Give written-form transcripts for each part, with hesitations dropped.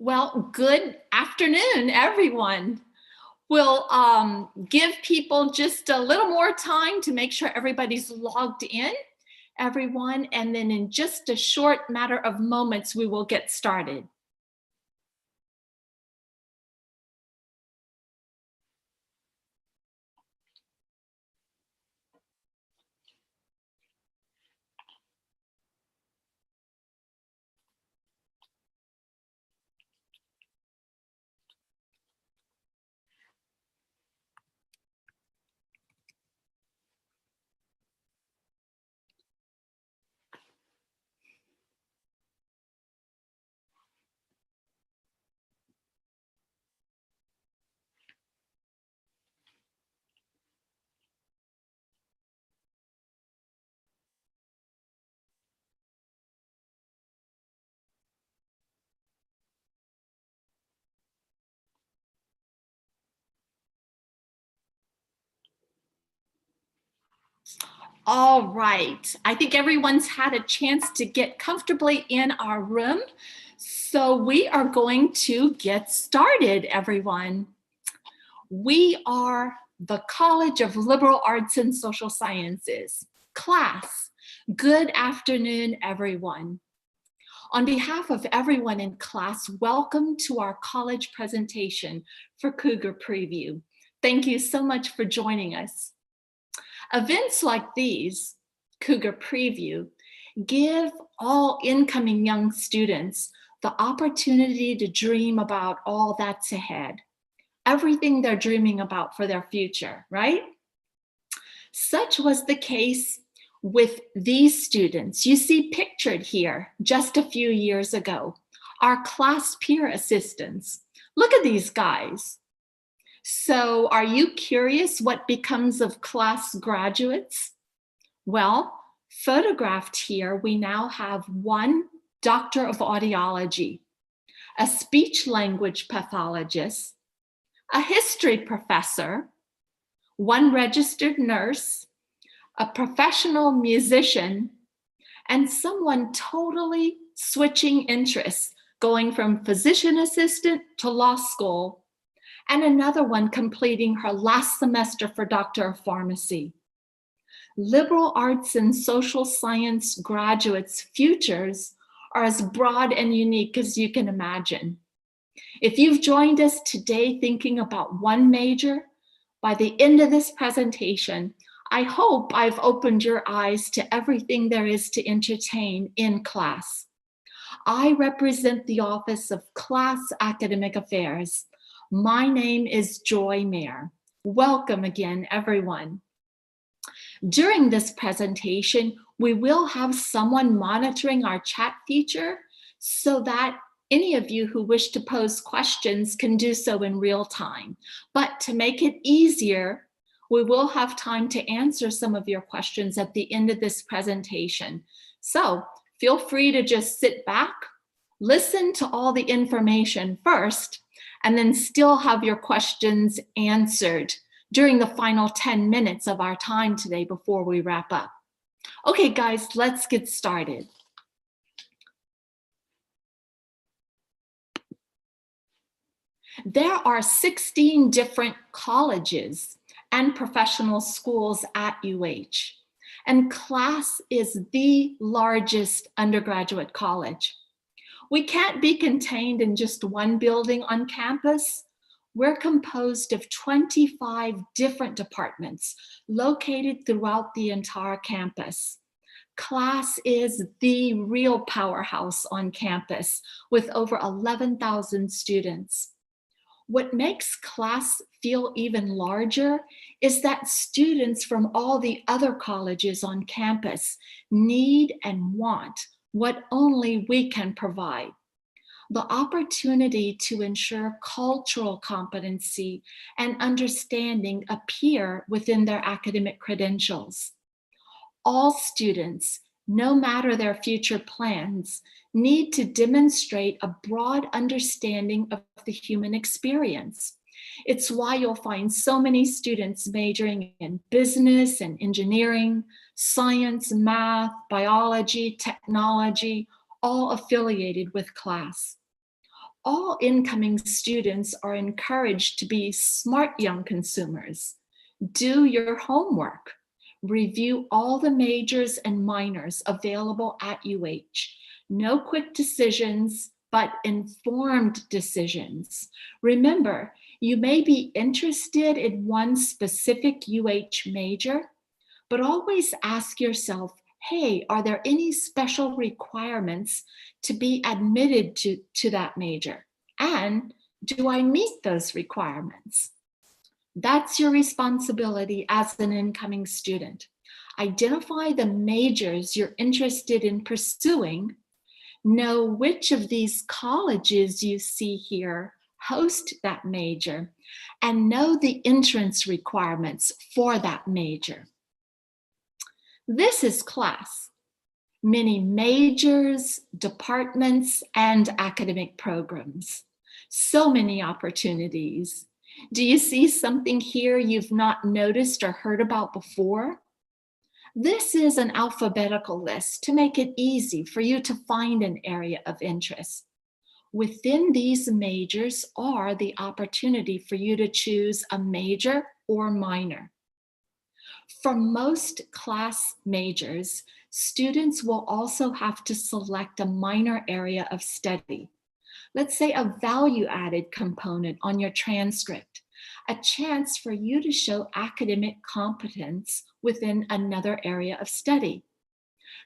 Well, good afternoon, everyone. We'll give people just a little more time to make sure everybody's logged in, everyone, and then in just a short matter of moments, we will get started. All right. I think everyone's had a chance to get comfortably in our room. So we are going to get started, everyone. We are the College of Liberal Arts and Social Sciences. Class, good afternoon, everyone. On behalf of everyone in class, welcome to our college presentation for Cougar Preview. Thank you so much for joining us. Events like these, Cougar Preview, give all incoming young students the opportunity to dream about all that's ahead, everything they're dreaming about for their future, right? Such was the case with these students you see pictured here just a few years ago, our class peer assistants. Look at these guys. So are you curious what becomes of class graduates? Well, photographed here, we now have one doctor of audiology, a speech language pathologist, a history professor, one registered nurse, a professional musician, and someone totally switching interests, going from physician assistant to law school, and another one completing her last semester for Doctor of Pharmacy. Liberal arts and social science graduates' futures are as broad and unique as you can imagine. If you've joined us today thinking about one major, by the end of this presentation, I hope I've opened your eyes to everything there is to entertain in class. I represent the Office of Class Academic Affairs. My name is Joy Mayer. Welcome again, everyone. During this presentation, we will have someone monitoring our chat feature so that any of you who wish to pose questions can do so in real time. But to make it easier, we will have time to answer some of your questions at the end of this presentation. So feel free to just sit back, listen to all the information first, and then still have your questions answered during the final 10 minutes of our time today before we wrap up. Okay, guys, let's get started. There are 16 different colleges and professional schools at UH, and Class is the largest undergraduate college. We can't be contained in just one building on campus. We're composed of 25 different departments located throughout the entire campus. Class is the real powerhouse on campus with over 11,000 students. What makes Class feel even larger is that students from all the other colleges on campus need and want what only we can provide. The opportunity to ensure cultural competency and understanding appear within their academic credentials. All students, no matter their future plans, need to demonstrate a broad understanding of the human experience. It's why you'll find so many students majoring in business and engineering, science, math, biology, technology, all affiliated with Class. All incoming students are encouraged to be smart young consumers. Do your homework. Review all the majors and minors available at UH. No quick decisions, but informed decisions. Remember, you may be interested in one specific UH major, but always ask yourself, hey, are there any special requirements to be admitted to that major? And do I meet those requirements? That's your responsibility as an incoming student. Identify the majors you're interested in pursuing. Know which of these colleges you see here host that major, and know the entrance requirements for that major. This is class. Many majors, departments, and academic programs. So many opportunities. Do you see something here you've not noticed or heard about before? This is an alphabetical list to make it easy for you to find an area of interest. Within these majors are the opportunity for you to choose a major or minor. For most class majors, students will also have to select a minor area of study. Let's say a value-added component on your transcript, a chance for you to show academic competence within another area of study.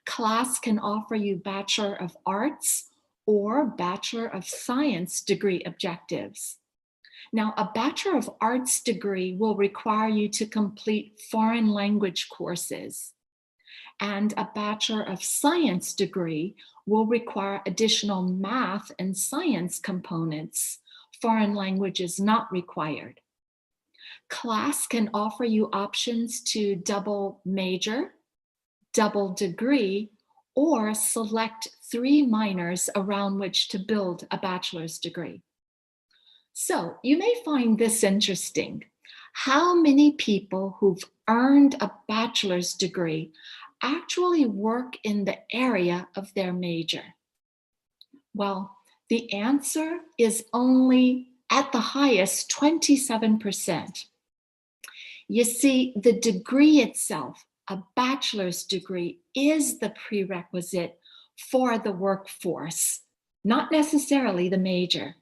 Class can offer you Bachelor of Arts or Bachelor of Science degree objectives. Now, a Bachelor of Arts degree will require you to complete foreign language courses, and a Bachelor of Science degree will require additional math and science components. Foreign language is not required. Class can offer you options to double major, double degree, or select 3 minors around which to build a bachelor's degree. So you may find this interesting. How many people who've earned a bachelor's degree actually work in the area of their major? Well, the answer is only at the highest 27%. You see, the degree itself, a bachelor's degree, is the prerequisite for the workforce, not necessarily the major.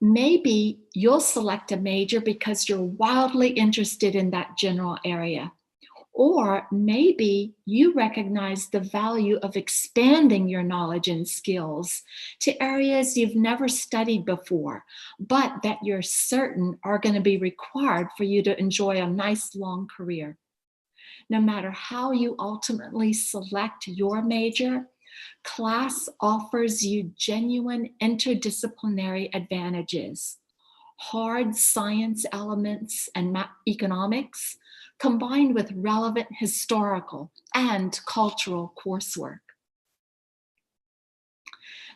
Maybe you'll select a major because you're wildly interested in that general area. Or maybe you recognize the value of expanding your knowledge and skills to areas you've never studied before, but that you're certain are going to be required for you to enjoy a nice long career. No matter how you ultimately select your major, class offers you genuine interdisciplinary advantages. Hard science elements and economics combined with relevant historical and cultural coursework.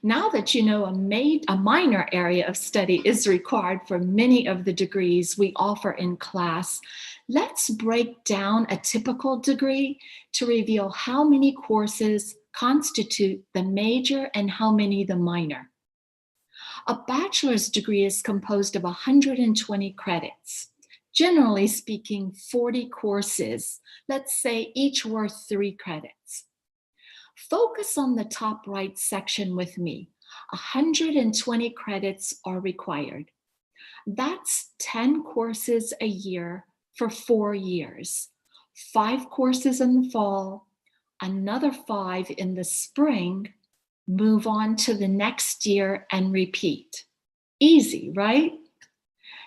Now that you know a minor area of study is required for many of the degrees we offer in class, let's break down a typical degree to reveal how many courses constitute the major and how many the minor. A bachelor's degree is composed of 120 credits. Generally speaking, 40 courses, let's say each worth 3 credits. Focus on the top right section with me. 120 credits are required. That's 10 courses a year for 4 years. 5 courses in the fall, another 5 in the spring, move on to the next year and repeat. Easy, right?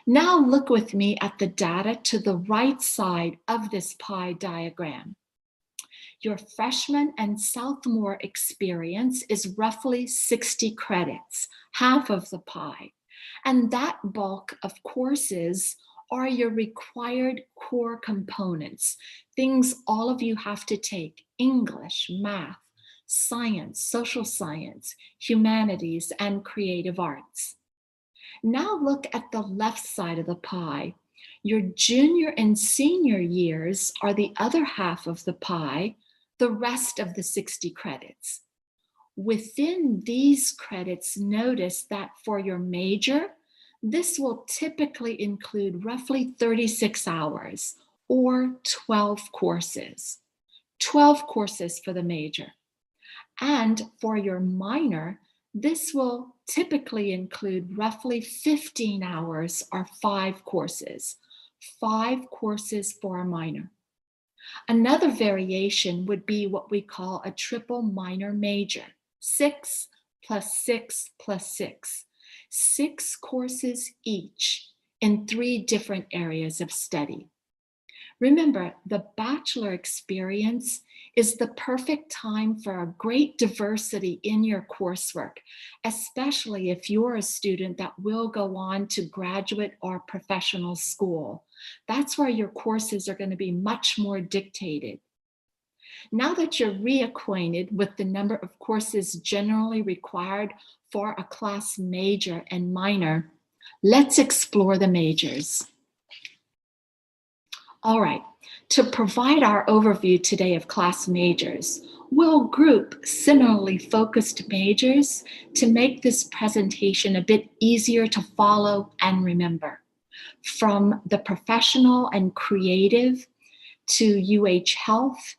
Now look with me at the data to the right side of this pie diagram. Your freshman and sophomore experience is roughly 60 credits, half of the pie. And that bulk of courses are your required core components, things all of you have to take: English, math, science, social science, humanities, and creative arts. Now look at the left side of the pie. Your junior and senior years are the other half of the pie, the rest of the 60 credits. Within these credits, notice that for your major, this will typically include roughly 36 hours or 12 courses. 12 courses for the major. And for your minor, this will typically include roughly 15 hours or 5 courses. 5 courses for a minor. Another variation would be what we call a triple minor major. 6 plus 6 plus 6. 6 courses each in 3 different areas of study. Remember, the bachelor experience is the perfect time for a great diversity in your coursework, especially if you're a student that will go on to graduate or professional school. That's where your courses are going to be much more dictated. Now that you're reacquainted with the number of courses generally required for a class major and minor, let's explore the majors. All right, to provide our overview today of class majors, we'll group similarly focused majors to make this presentation a bit easier to follow and remember. From the professional and creative to UH Health,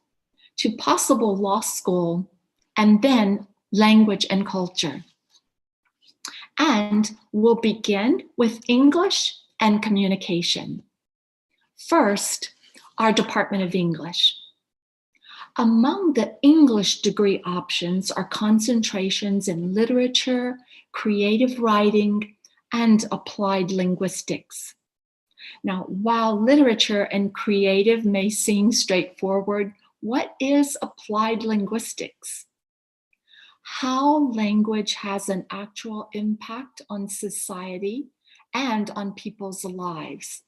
to possible law school, and then language and culture. And we'll begin with English and communication. First, our Department of English. Among the English degree options are concentrations in literature, creative writing, and applied linguistics. Now, while literature and creative may seem straightforward, what is applied linguistics? How language has an actual impact on society and on people's lives.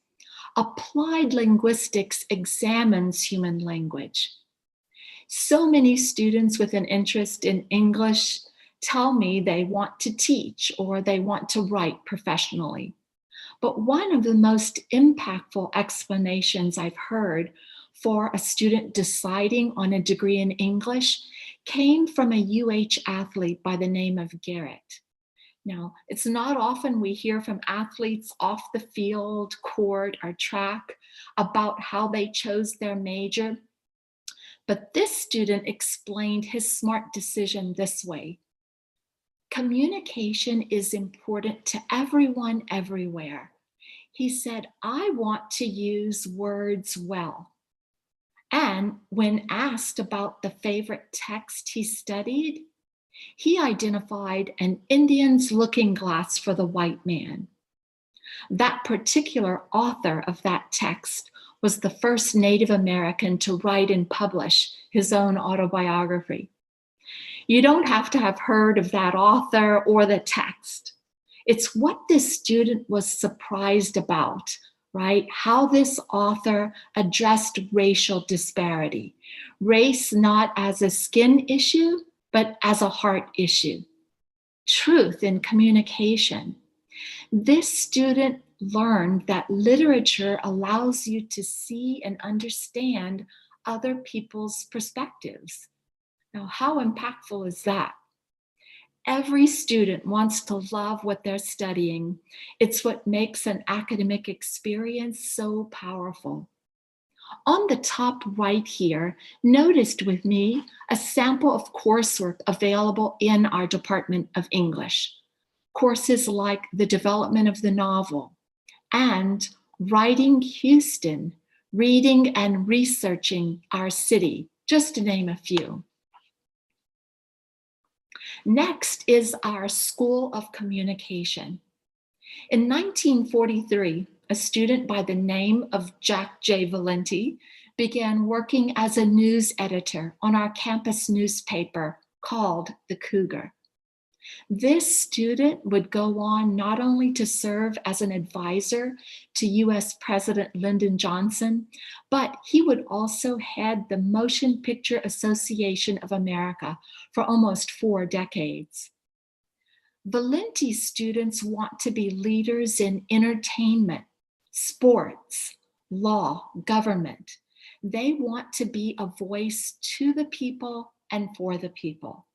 Applied linguistics examines human language. So many students with an interest in English tell me they want to teach or they want to write professionally. But one of the most impactful explanations I've heard for a student deciding on a degree in English came from a UH athlete by the name of Garrett. Now, it's not often we hear from athletes off the field, court, or track about how they chose their major, but this student explained his smart decision this way. Communication is important to everyone everywhere. He said, I want to use words well. And when asked about the favorite text he studied, he identified an Indian's looking glass for the white man. That particular author of that text was the first Native American to write and publish his own autobiography. You don't have to have heard of that author or the text. It's what this student was surprised about, right? How this author addressed racial disparity. Race not as a skin issue, but as a heart issue. Truth in communication. This student learned that literature allows you to see and understand other people's perspectives. Now, how impactful is that? Every student wants to love what they're studying. It's what makes an academic experience so powerful. On the top right here, notice with me a sample of coursework available in our Department of English. Courses like the development of the novel and Writing Houston, reading and researching our city, just to name a few. Next is our School of Communication. In 1943, a student by the name of Jack J. Valenti began working as a news editor on our campus newspaper called The Cougar. This student would go on not only to serve as an advisor to US President Lyndon Johnson, but he would also head the Motion Picture Association of America for almost 4 decades. Valenti students want to be leaders in entertainment, sports, law, government. They want to be a voice to the people and for the people.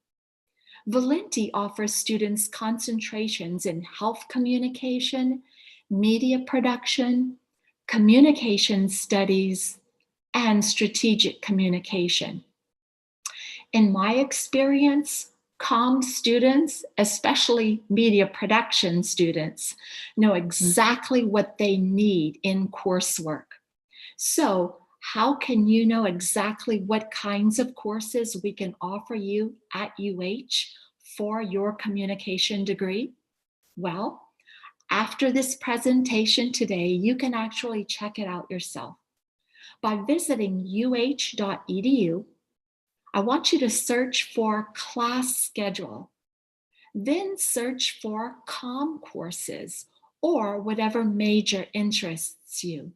Valenti offers students concentrations in health communication, media production, communication studies, and strategic communication. In my experience, comm students, especially media production students, know exactly what they need in coursework. So, how can you know exactly what kinds of courses we can offer you at UH for your communication degree? Well, after this presentation today, you can actually check it out yourself. By visiting uh.edu, I want you to search for class schedule, then search for comm courses or whatever major interests you.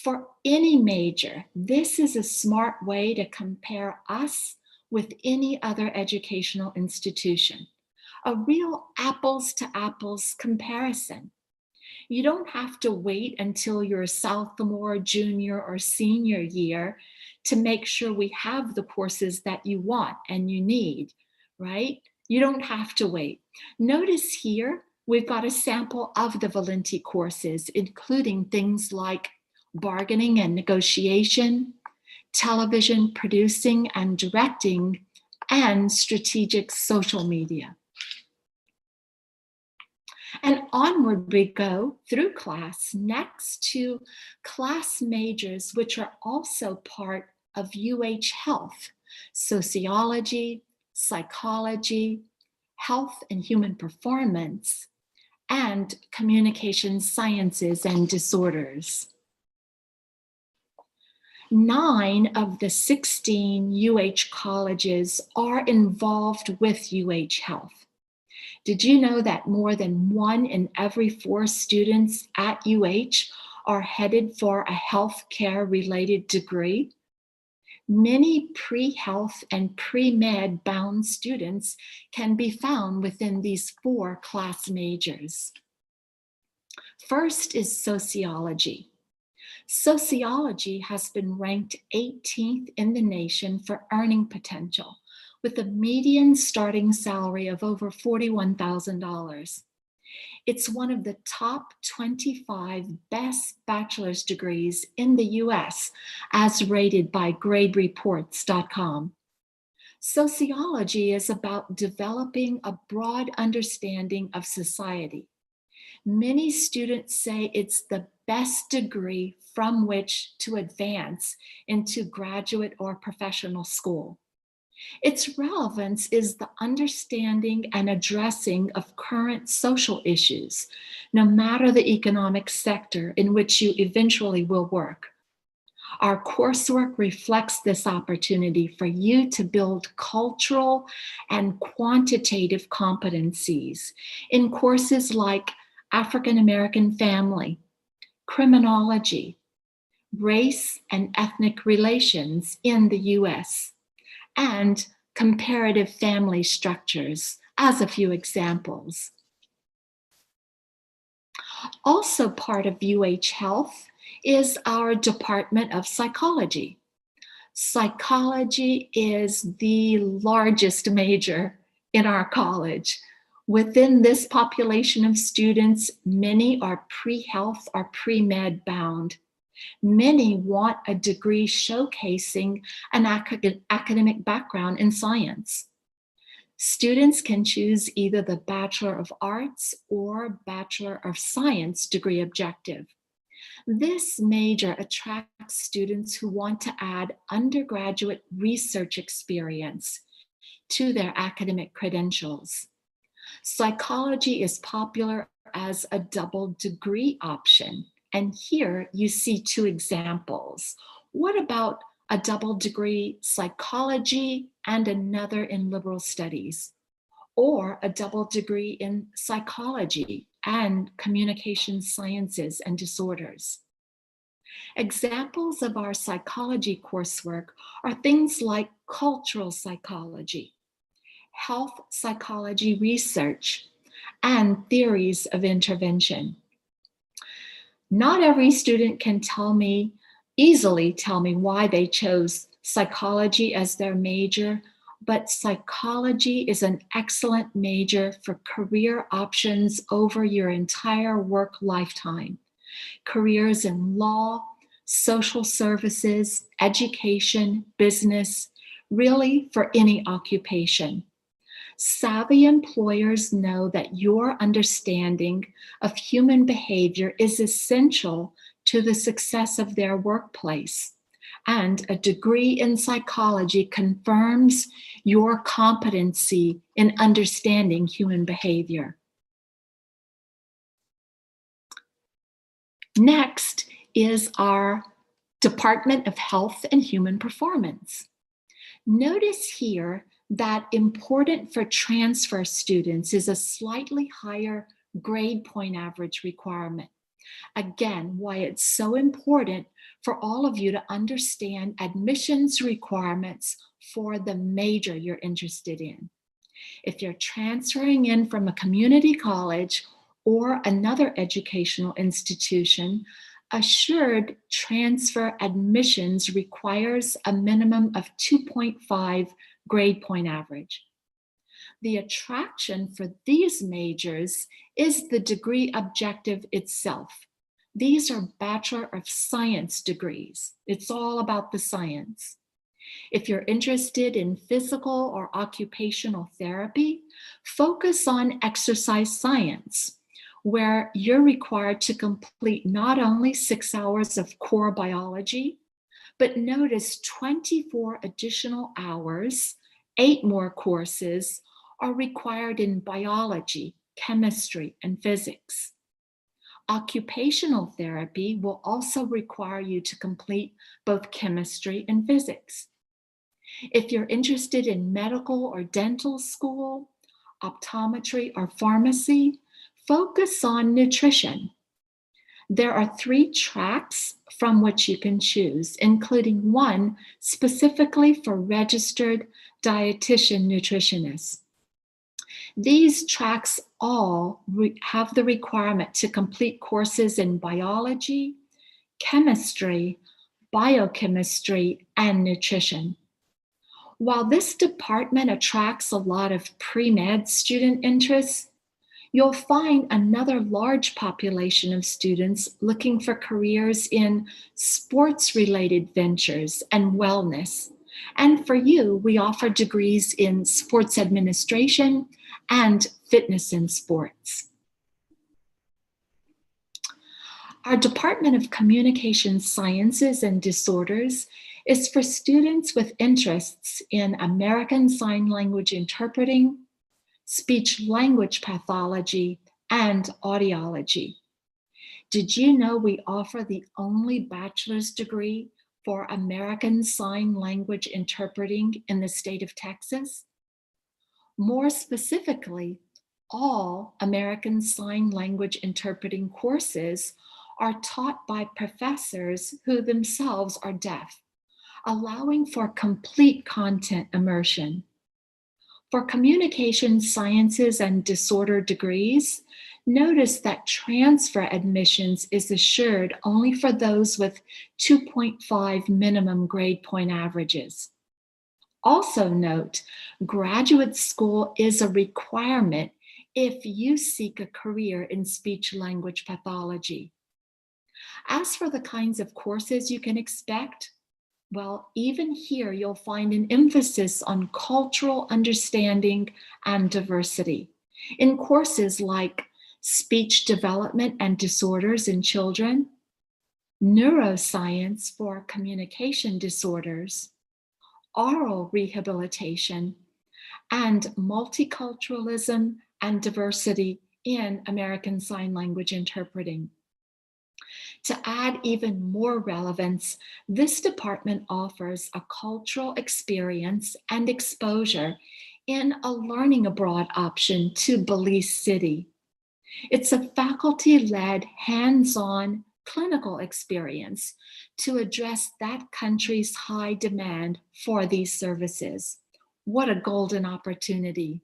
For any major, this is a smart way to compare us with any other educational institution, a real apples to apples comparison. You don't have to wait until your sophomore, junior, or senior year to make sure we have the courses that you want and you need, right? You don't have to wait. Notice here, we've got a sample of the Valenti courses, including things like bargaining and negotiation, television producing and directing, and strategic social media. And onward we go through class next to class majors, which are also part of UH Health, sociology, psychology, health and human performance, and communication sciences and disorders. 9 of the 16 UH colleges are involved with UH Health. Did you know that more than 1 in every 4 students at UH are headed for a healthcare related degree? Many pre-health and pre-med bound students can be found within these 4 class majors. First is sociology. Sociology has been ranked 18th in the nation for earning potential, with a median starting salary of over $41,000. It's one of the top 25 best bachelor's degrees in the US, as rated by gradereports.com. Sociology is about developing a broad understanding of society. Many students say it's the best degree from which to advance into graduate or professional school. Its relevance is the understanding and addressing of current social issues, no matter the economic sector in which you eventually will work. Our coursework reflects this opportunity for you to build cultural and quantitative competencies in courses like African American family, criminology, race and ethnic relations in the US, and comparative family structures, as a few examples. Also part of UH Health is our Department of Psychology. Psychology is the largest major in our college. Within this population of students, many are pre-health or pre-med bound. Many want a degree showcasing an academic background in science. Students can choose either the Bachelor of Arts or Bachelor of Science degree objective. This major attracts students who want to add undergraduate research experience to their academic credentials. Psychology is popular as a double degree option. And here you see 2 examples. What about a double degree psychology and another in liberal studies? Or a double degree in psychology and communication sciences and disorders? Examples of our psychology coursework are things like cultural psychology, health psychology research, and theories of intervention. Not every student can easily tell me why they chose psychology as their major, but psychology is an excellent major for career options over your entire work lifetime. Careers in law, social services, education, business, really for any occupation. Savvy employers know that your understanding of human behavior is essential to the success of their workplace. And a degree in psychology confirms your competency in understanding human behavior. Next is our Department of Health and Human Performance. Notice here that important for transfer students is a slightly higher grade point average requirement. Again, why it's so important for all of you to understand admissions requirements for the major you're interested in. If you're transferring in from a community college or another educational institution, assured transfer admissions requires a minimum of 2.5 grade point average. The attraction for these majors is the degree objective itself. These are Bachelor of Science degrees. It's all about the science. If you're interested in physical or occupational therapy, focus on exercise science, where you're required to complete not only 6 hours of core biology, but notice 24 additional hours, 8 more courses are required in biology, chemistry, and physics. Occupational therapy will also require you to complete both chemistry and physics. If you're interested in medical or dental school, optometry, or pharmacy, focus on nutrition. There are 3 tracks from which you can choose, including one specifically for registered dietitian nutritionists. These tracks all have the requirement to complete courses in biology, chemistry, biochemistry, and nutrition. While this department attracts a lot of pre-med student interests, you'll find another large population of students looking for careers in sports-related ventures and wellness. And for you, we offer degrees in sports administration and fitness and sports. Our Department of Communication Sciences and Disorders is for students with interests in American Sign Language interpreting, speech-language pathology, and audiology. Did you know we offer the only bachelor's degree for American Sign Language interpreting in the state of Texas? More specifically, all American Sign Language interpreting courses are taught by professors who themselves are deaf, allowing for complete content immersion. For communication sciences and disorder degrees, notice that transfer admissions is assured only for those with 2.5 minimum grade point averages. Also note, graduate school is a requirement if you seek a career in speech-language pathology. As for the kinds of courses you can expect, well, even here you'll find an emphasis on cultural understanding and diversity in courses like speech development and disorders in children, neuroscience for communication disorders, oral rehabilitation, and multiculturalism and diversity in American Sign Language interpreting. To add even more relevance, this department offers a cultural experience and exposure in a learning abroad option to Belize City. It's a faculty-led, hands-on clinical experience to address that country's high demand for these services. What a golden opportunity.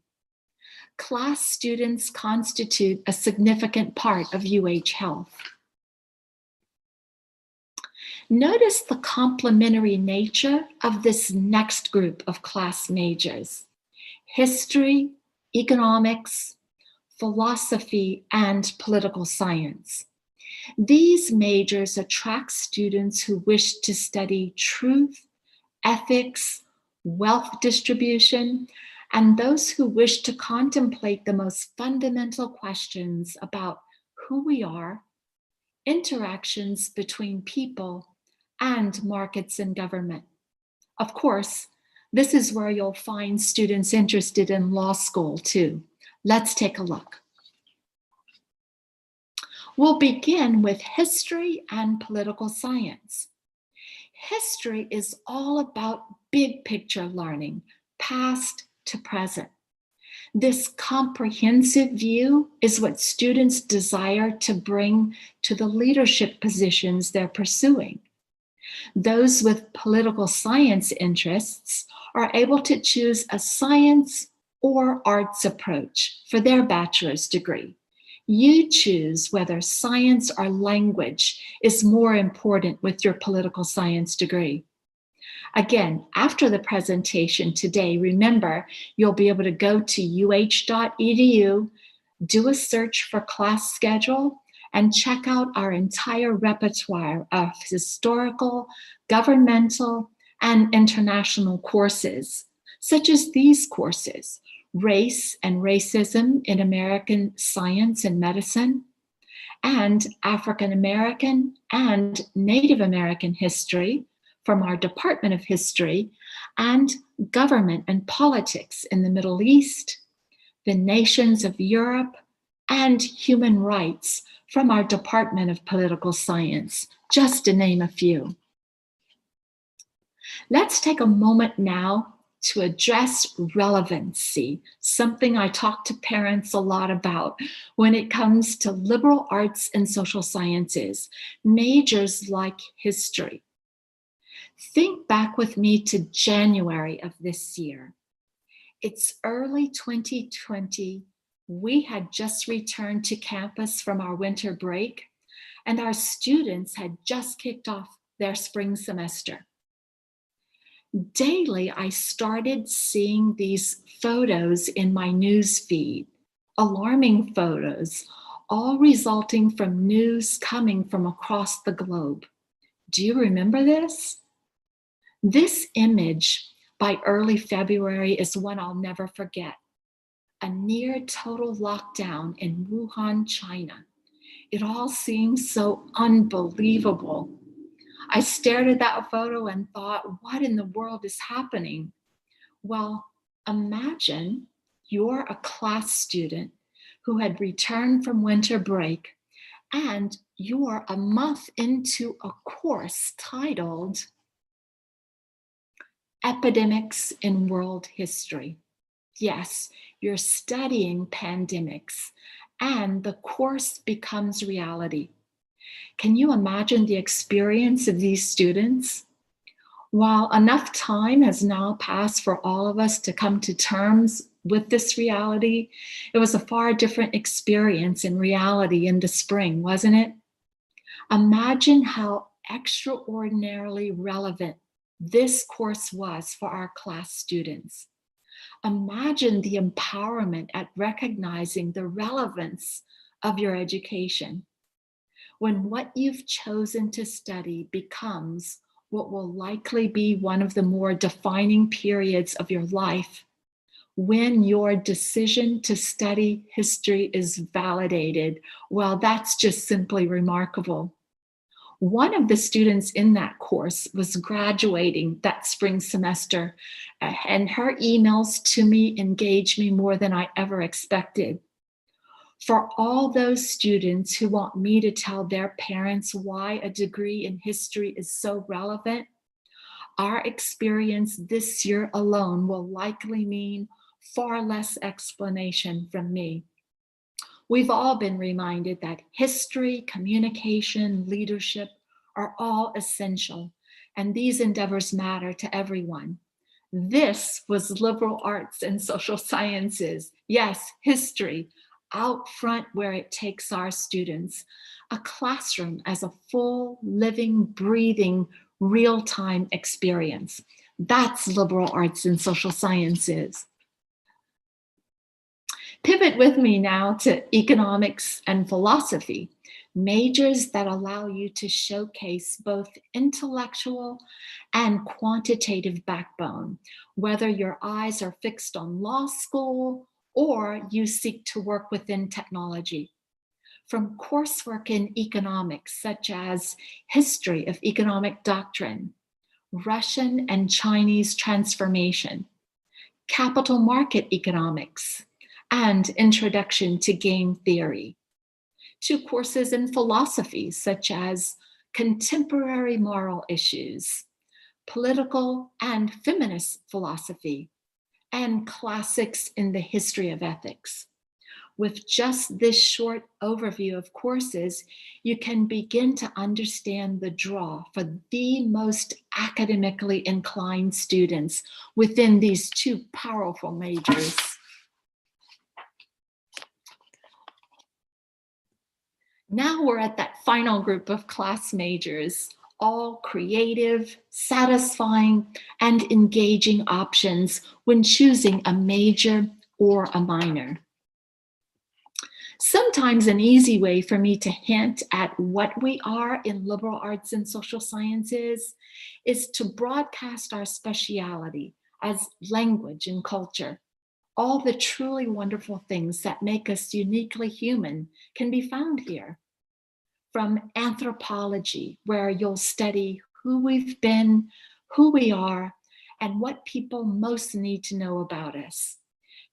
Class students constitute a significant part of UH Health. Notice the complementary nature of this next group of class majors: history, economics, philosophy, and political science. These majors attract students who wish to study truth, ethics, wealth distribution, and those who wish to contemplate the most fundamental questions about who we are, interactions between people, and markets and government. Of course, this is where you'll find students interested in law school too. Let's take a look. We'll begin with history and political science. History is all about big picture learning, past to present. This comprehensive view is what students desire to bring to the leadership positions they're pursuing. Those with political science interests are able to choose a science or arts approach for their bachelor's degree. You choose whether science or language is more important with your political science degree. Again, after the presentation today, remember, you'll be able to go to uh.edu, do a search for class schedule, and check out our entire repertoire of historical, governmental, and international courses, such as these courses: Race and Racism in American Science and Medicine, and African American and Native American History from our Department of History, and Government and Politics in the Middle East, the Nations of Europe, and Human Rights from our Department of Political Science, just to name a few. Let's take a moment now to address relevancy, something I talk to parents a lot about when it comes to liberal arts and social sciences, majors like history. Think back with me to January of this year. It's early 2020. We had just returned to campus from our winter break, and our students had just kicked off their spring semester. Daily, I started seeing these photos in my news feed, alarming photos, all resulting from news coming from across the globe. Do you remember this? This image by early February is one I'll never forget. A near total lockdown in Wuhan, China. It all seems so unbelievable. I stared at that photo and thought, what in the world is happening? Well, imagine you're a class student who had returned from winter break, and you're a month into a course titled Epidemics in World History. Yes, you're studying pandemics, and the course becomes reality. Can you imagine the experience of these students? While enough time has now passed for all of us to come to terms with this reality, it was a far different experience in reality in the spring, wasn't it? Imagine how extraordinarily relevant this course was for our class students. Imagine the empowerment at recognizing the relevance of your education. When what you've chosen to study becomes what will likely be one of the more defining periods of your life, when your decision to study history is validated, well, that's just simply remarkable. One of the students in that course was graduating that spring semester, and her emails to me engaged me more than I ever expected. For all those students who want me to tell their parents why a degree in history is so relevant, our experience this year alone will likely mean far less explanation from me. We've all been reminded that history, communication, leadership are all essential, and these endeavors matter to everyone. This was liberal arts and social sciences. Yes, history. out front where it takes our students, a classroom as a full, living, breathing, real-time experience. That's liberal arts and social sciences. Pivot with me now to economics and philosophy, majors that allow you to showcase both intellectual and quantitative backbone, whether your eyes are fixed on law school or you seek to work within technology. From coursework in economics, such as history of economic doctrine, Russian and Chinese transformation, capital market economics, and introduction to game theory, to courses in philosophy, such as contemporary moral issues, political and feminist philosophy, and classics in the history of ethics. With just this short overview of courses, you can begin to understand the draw for the most academically inclined students within these two powerful majors. Now we're at that final group of class majors, all creative, satisfying, and engaging options when choosing a major or a minor. Sometimes an easy way for me to hint at what we are in liberal arts and social sciences is to broadcast our speciality as language and culture. All the truly wonderful things that make us uniquely human can be found here. From anthropology, where you'll study who we've been, who we are, and what people most need to know about us,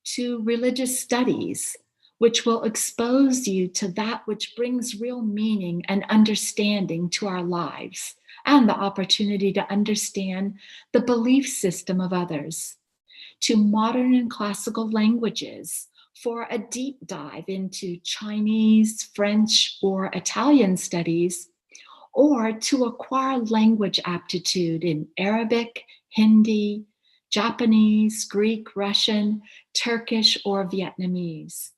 to religious studies, which will expose you to that which brings real meaning and understanding to our lives, and the opportunity to understand the belief system of others, to modern and classical languages for a deep dive into Chinese, French, or Italian studies, or to acquire language aptitude in Arabic, Hindi, Japanese, Greek, Russian, Turkish, or Vietnamese,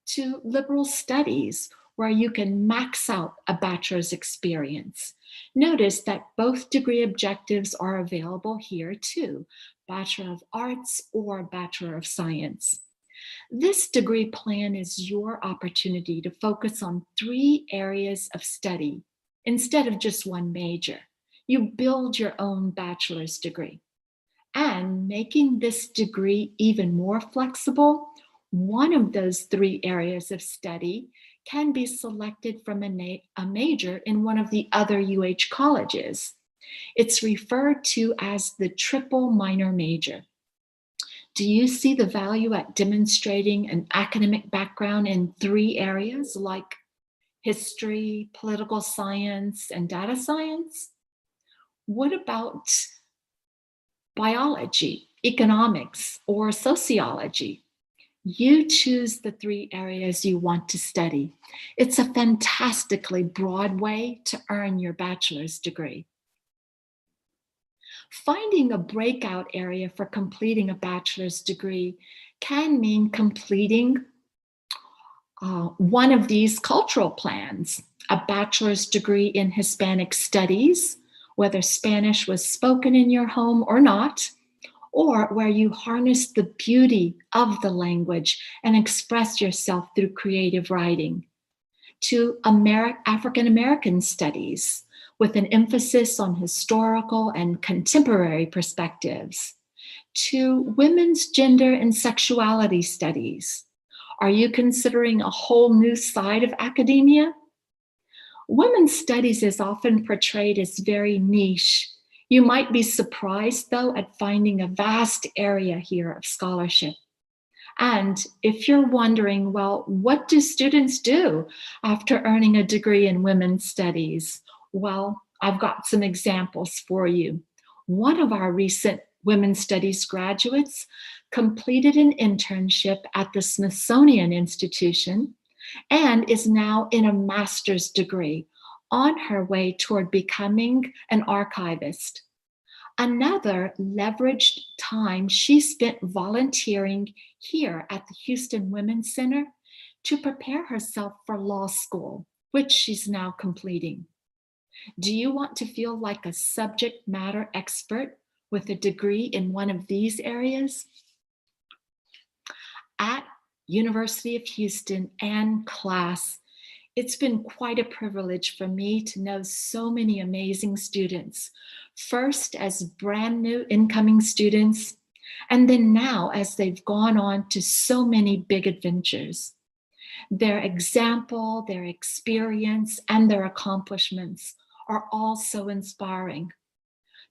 to liberal studies, where you can max out a bachelor's experience. Notice that both degree objectives are available here too, Bachelor of Arts or Bachelor of Science. This degree plan is your opportunity to focus on 3 areas of study instead of just one major. You build your own bachelor's degree. And making this degree even more flexible, one of those 3 areas of study can be selected from a major in one of the other UH colleges. It's referred to as the triple minor major. Do you see the value at demonstrating an academic background in 3 areas like history, political science, and data science? What about biology, economics, or sociology? You choose the 3 areas you want to study. It's a fantastically broad way to earn your bachelor's degree. Finding a breakout area for completing a bachelor's degree can mean completing one of these cultural plans, a bachelor's degree in Hispanic studies, whether Spanish was spoken in your home or not, or where you harness the beauty of the language and express yourself through creative writing, to African American studies, with an emphasis on historical and contemporary perspectives, to women's gender and sexuality studies. Are you considering a whole new side of academia? Women's studies is often portrayed as very niche. You might be surprised, though, at finding a vast area here of scholarship. And if you're wondering, well, what do students do after earning a degree in women's studies? Well, I've got some examples for you. One of our recent women's studies graduates completed an internship at the Smithsonian Institution and is now in a master's degree on her way toward becoming an archivist. Another leveraged time she spent volunteering here at the Houston Women's Center to prepare herself for law school, which she's now completing. Do you want to feel like a subject matter expert with a degree in one of these areas? At University of Houston and class, it's been quite a privilege for me to know so many amazing students, first as brand new incoming students, and then now as they've gone on to so many big adventures. Their example, their experience, and their accomplishments are all so inspiring.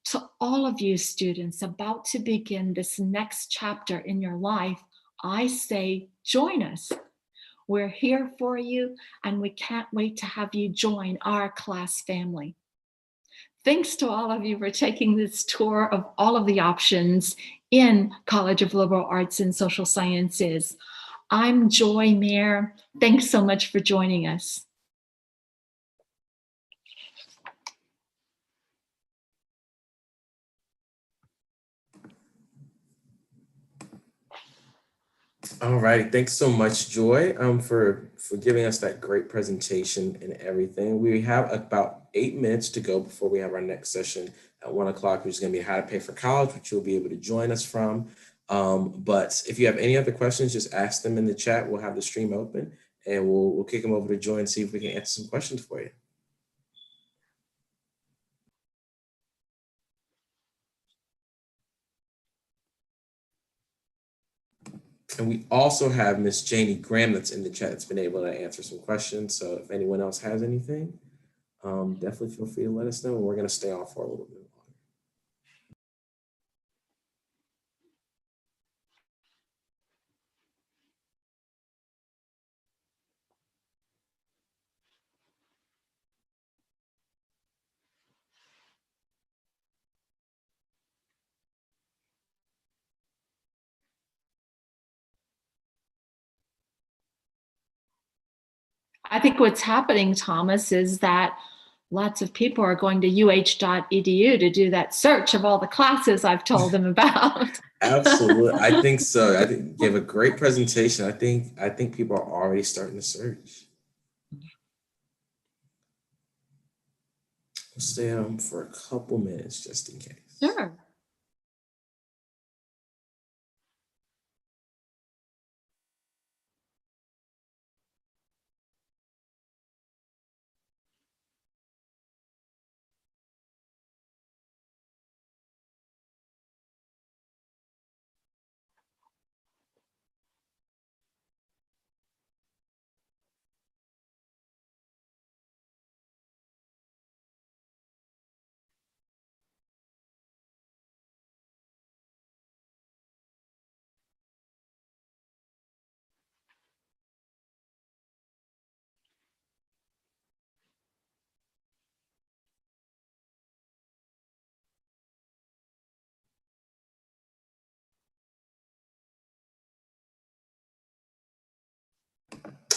To all of you students about to begin this next chapter in your life, I say, join us. We're here for you, and we can't wait to have you join our class family. Thanks to all of you for taking this tour of all of the options in College of Liberal Arts and Social Sciences. I'm Joy Mayer. Thanks so much for joining us. All right, thanks so much, Joy, for giving us that great presentation and everything. We have about 8 minutes to go before we have our next session at 1 o'clock, which is going to be how to pay for college, which you'll be able to join us from. But if you have any other questions, just ask them in the chat. We'll have the stream open, and we'll kick them over to Joy and see if we can answer some questions for you. And we also have Miss Janie Graham that's in the chat that's been able to answer some questions. So if anyone else has anything, definitely feel free to let us know. And we're going to stay on for a little bit longer. I think what's happening, Thomas, is that lots of people are going to uh.edu to do that search of all the classes I've told them about. Absolutely. I think so. I think you gave a great presentation. I think people are already starting to search. We'll stay on for a couple minutes just in case. Sure.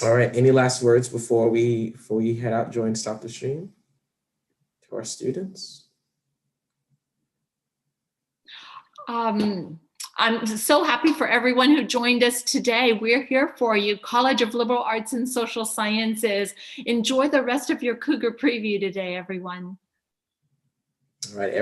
All right. Any last words before we head out, Joy, and stop the stream to our students? I'm so happy for everyone who joined us today. We're here for you, College of Liberal Arts and Social Sciences. Enjoy the rest of your Cougar preview today, everyone. All right.